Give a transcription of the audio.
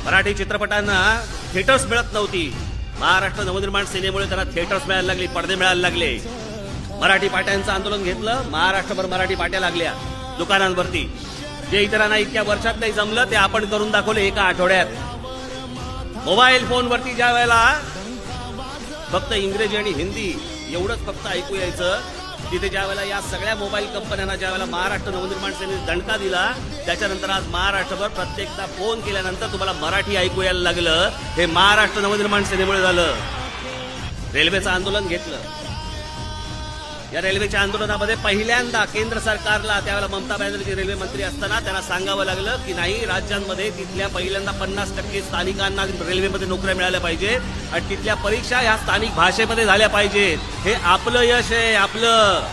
मराठी चित्रपटांना थिएटर्स मिळत नव्हती. महाराष्ट्र नवनिर्माण सेनेमुळे त्यांना थिएटर्स मिळायला लागली, पडदे मिळायला लागले. मराठी पाट्यांचं आंदोलन घेतलं, महाराष्ट्रभर मराठी पाट्या लागल्या दुकानांवरती. जे इतरांना इतक्या वर्षात नाही जमलं ते आपण करून दाखवले एका आठवड्यात. मोबाईल फोनवरती ज्या वेळेला फक्त इंग्रजी आणि हिंदी एवढंच फक्त ऐकू यायचं, तिथे ज्या वेळेला या सगळ्या मोबाईल कंपन्यांना ज्या वेळेला महाराष्ट्र नवनिर्माण सेनेने दणका दिला, त्याच्यानंतर आज महाराष्ट्रभर प्रत्येकदा फोन केल्यानंतर तुम्हाला मराठी ऐकू यायला लागलं. हे महाराष्ट्र नवनिर्माण सेनेमुळे झालं. रेल्वेचं आंदोलन घेतलं. या रेल्वेच्या आंदोलनामध्ये पहिल्यांदा केंद्र सरकारला त्यावेळेला ममता बॅनर्जी रेल्वे मंत्री असताना त्यांना सांगावं लागलं की नाही, राज्यांमध्ये तिथल्या पहिल्यांदा 50% स्थानिकांना रेल्वेमध्ये नोकऱ्या मिळाल्या पाहिजेत आणि तिथल्या परीक्षा ह्या स्थानिक भाषेमध्ये झाल्या पाहिजेत. हे आपलं यश आहे, आपलं.